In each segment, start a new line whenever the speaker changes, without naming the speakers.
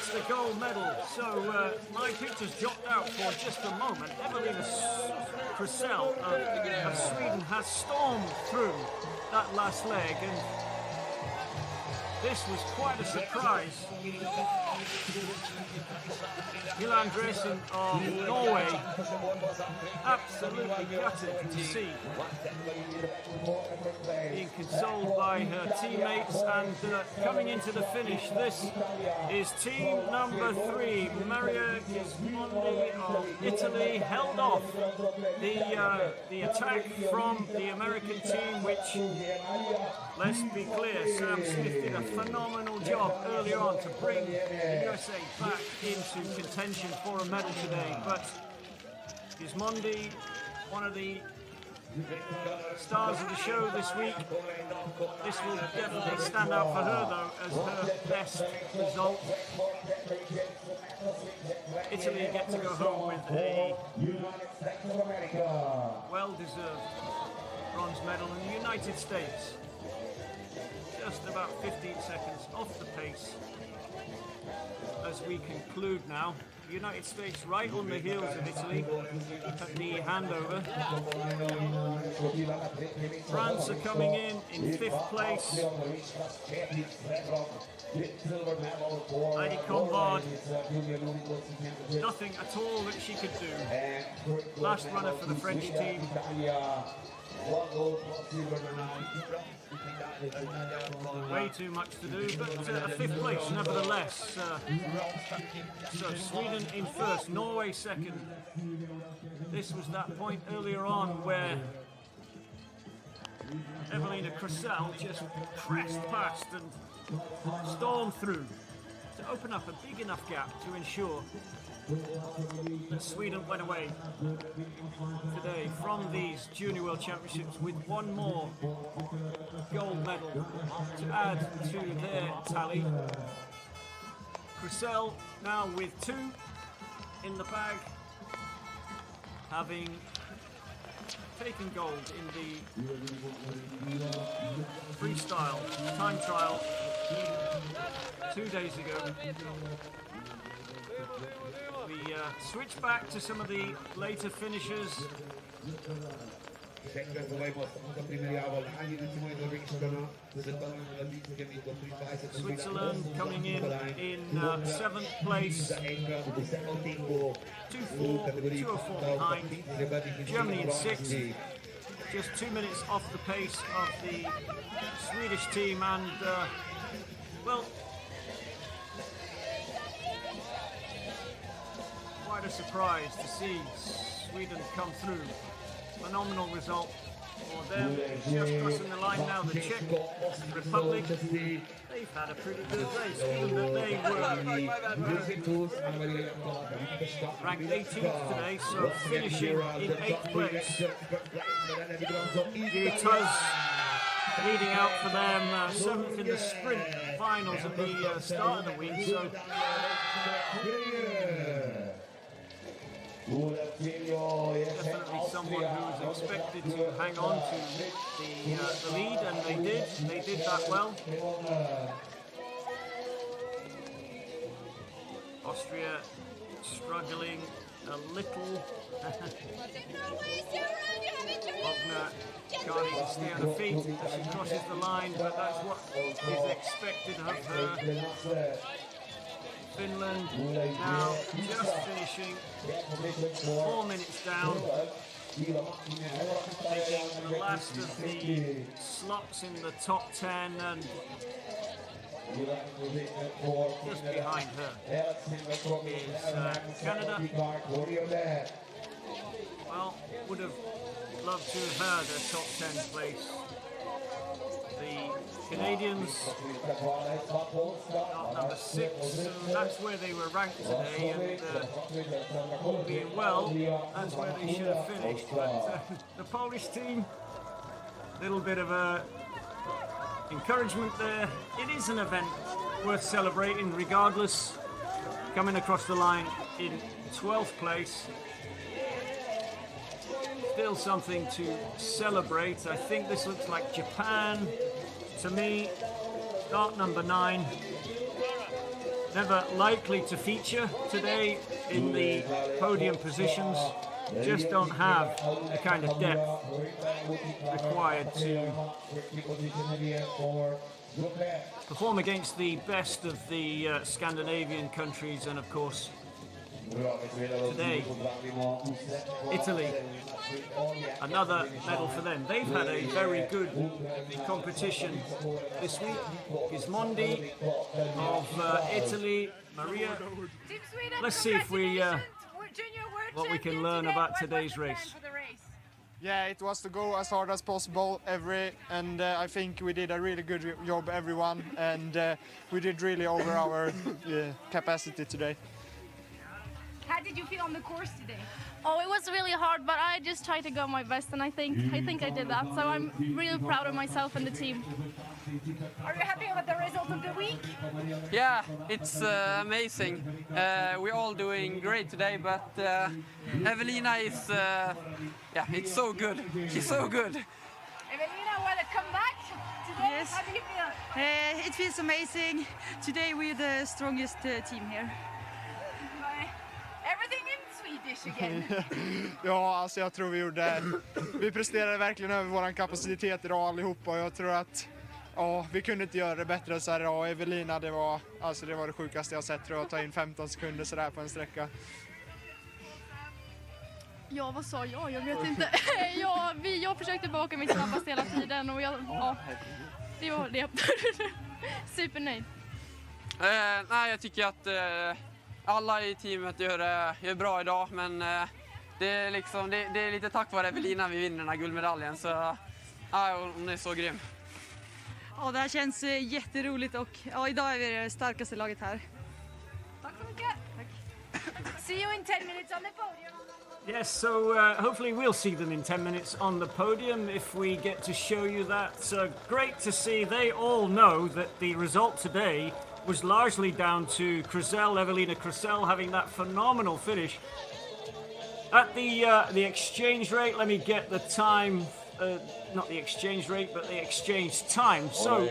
gets the gold medal. So my picture's dropped out for just a moment. Evelina Krusell of Sweden has stormed through that last leg, and this was quite a surprise. Hill Andresen of Norway, absolutely gutted to see, being consoled by her teammates. And coming into the finish, this is team number 3, Maria Gismondi of Italy, held off the attack from the American team, which, let's be clear, Sam Smith did a phenomenal job earlier on to bring the USA back into contention for a medal today. But Gismondi, one of the stars of the show this week, this will definitely stand out for her though as her best result. Italy get to go home with a well-deserved bronze medal, and the United States just about 15 seconds off the pace as we conclude now. The United States right on the heels of Italy at the handover. France are coming in 5th place. Heidi Combard, nothing at all that she could do. Last runner for the French team. Way too much to do, but a 5th place nevertheless. So Sweden in 1st, Norway 2nd. This was that point earlier on where Evelina Krusell just pressed past and stormed through to open up a big enough gap to ensure that Sweden went away today from these Junior World Championships with one more gold medal to add to their tally. Krusell now with 2 in the bag, having taken gold in the freestyle time trial 2 days ago. We switch back to some of the later finishers. Switzerland coming in 7th place, 2:04 behind. Germany in 6th, just 2 minutes off the pace of the Swedish team, and well, quite a surprise to see Sweden come through. Phenomenal result for them. Just crossing the line now, the Czech Republic. They've had a pretty good race, given that they were ranked 18th today, so finishing in 8th place. Giri Tuz leading out for them, 7th in the sprint finals at the start of the week. So definitely someone who was expected to hang on to the lead, and they did. They did that well. Austria struggling a little. Wagner can't even stay on her feet as she crosses the line, but that's what is expected of her. Finland now just finishing 4 minutes down, taking the last of the slots in the top 10, and just behind her is Canada. Well, would have loved to have had a top 10 place. The Canadians got number 6, so that's where they were ranked today, and all being well, that's where they should have finished. But the Polish team, little bit of encouragement there. It is an event worth celebrating regardless. Coming across the line in 12th place. Still something to celebrate. I think this looks like Japan to me. Start number 9. never likely to feature today in the podium positions. Just don't have the kind of depth required to perform against the best of the Scandinavian countries, and of course today Italy, another medal for them. They've had a very good competition this week. Gismondi of Italy, Maria. Let's see if we what we can learn about today's race.
Yeah, it was to go as hard as possible and I think we did a really good job, everyone, and we did really over our capacity today.
How did you feel on the course today?
Oh, it was really hard, but I just tried to go my best, and I think I did that. So I'm really proud of myself and the team.
Are you happy with the result of the week?
Yeah, it's amazing. We're all doing great today, but Evelina is, yeah, it's so good. She's so good.
Evelina, want to come back today?
Yes.
How do you feel?
It feels amazing. Today we're the strongest team here.
Everything in Swedish again.
Ja, alltså jag tror vi presterade verkligen över vår kapacitet idag allihopa, och jag tror att vi kunde inte göra det bättre så här idag. Evelina, det var det sjukaste jag sett, tror jag, att ta in 15 sekunder så där på en sträcka.
Ja, vad sa jag? Jag vet inte. Jag försökte baka mitt snabbaste hela tiden, och det var det. Supernöjd.
Nej, jag tycker att alla i teamet gör bra idag, men det är lite tack vare Evelina vi vinner den här guldmedaljen, så hon är så grym.
Ja, det här känns jätteroligt, och idag är vi det starkaste laget här.
Tack så mycket. Tack. See you in 10 minutes on the podium.
Yes, so hopefully we'll see them in 10 minutes on the podium if we get to show you that. So great to see. They all know that the result today was largely down to Evelina Krusell, having that phenomenal finish. At the exchange rate, let me get the time, not the exchange rate, but the exchange time. So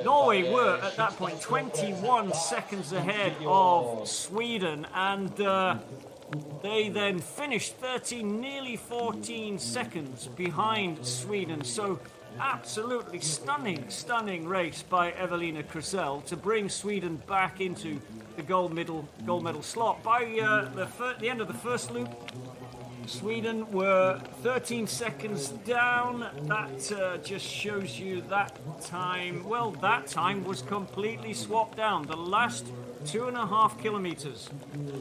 Norway were at that point 21 seconds ahead of Sweden, and they then finished 13, nearly 14 seconds behind Sweden. So absolutely stunning race by Evelina Krusell to bring Sweden back into the gold medal slot. By the end of the first loop, Sweden were 13 seconds down. That just shows you that time. Well, that time was completely swapped down. The last 2.5 kilometers,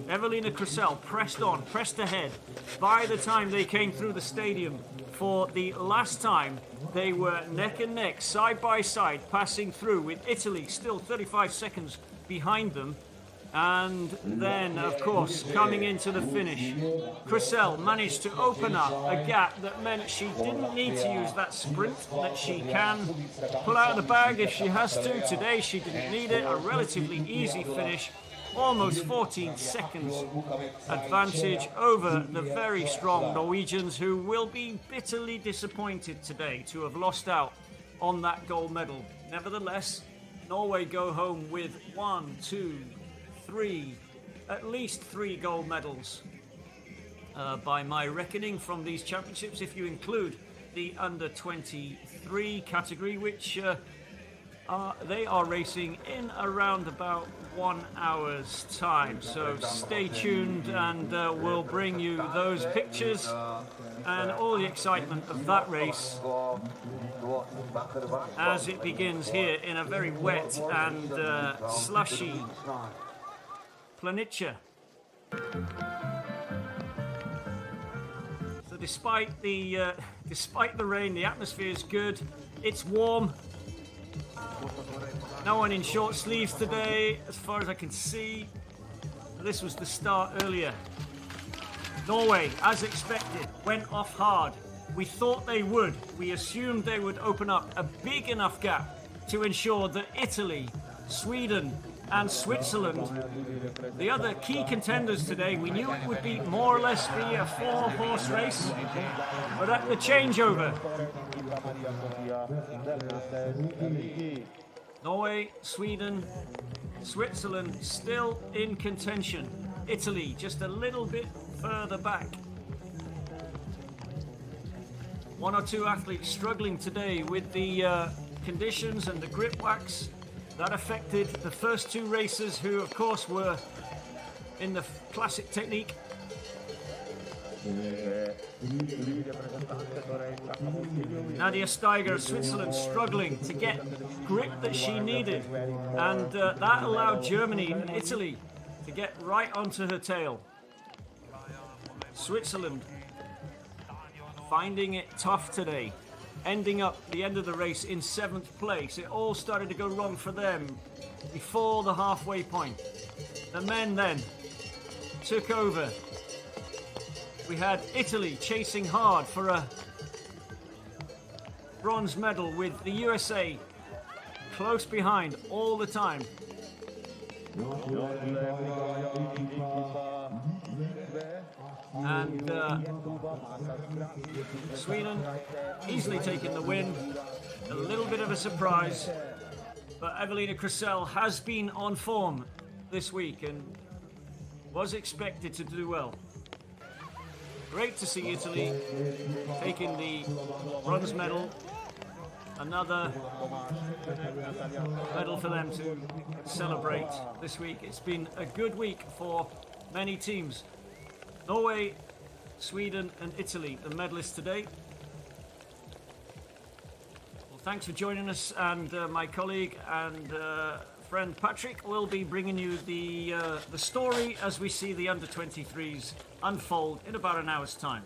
Evelina Krusell pressed ahead. By the time they came through the stadium for the last time, they were neck and neck, side by side, passing through, with Italy still 35 seconds behind them. And then, of course, coming into the finish, Krusell managed to open up a gap that meant she didn't need to use that sprint that she can pull out of the bag if she has to. Today she didn't need it. A relatively easy finish, almost 14 seconds advantage over the very strong Norwegians, who will be bitterly disappointed today to have lost out on that gold medal. Nevertheless, Norway go home with 1, 2, 3, at least 3 gold medals by my reckoning from these championships, if you include the under 23 category, which they are racing in around about 1 hour's time. So stay tuned, and we'll bring you those pictures and all the excitement of that race as it begins here in a very wet and slushy Planica. So despite the rain, the atmosphere is good. It's warm. No one in short sleeves today, as far as I can see. This was the start earlier. Norway, as expected, went off hard. We thought they would. We assumed they would open up a big enough gap to ensure that Italy, Sweden, and Switzerland, the other key contenders today, we knew it would be more or less be a 4-horse race, but at the changeover, Norway, Sweden, Switzerland still in contention. Italy just a little bit further back. One or two athletes struggling today with the conditions and the grip wax. That affected the first two racers, who of course were in the classic technique. Nadia Steiger of Switzerland struggling to get grip that she needed, and that allowed Germany and Italy to get right onto her tail. Switzerland finding it tough today, ending up the end of the race in 7th place. It all started to go wrong for them before the halfway point. The men then took over. We had Italy chasing hard for a bronze medal, with the USA close behind all the time. And Sweden easily taking the win. A little bit of a surprise, but Evelina Krusell has been on form this week and was expected to do well. Great to see Italy taking the bronze medal. Another medal for them to celebrate this week. It's been a good week for many teams. Norway, Sweden and Italy, the medalists today. Well, thanks for joining us, and my colleague and friend Patrick will be bringing you the story as we see the under-23s unfold in about an hour's time.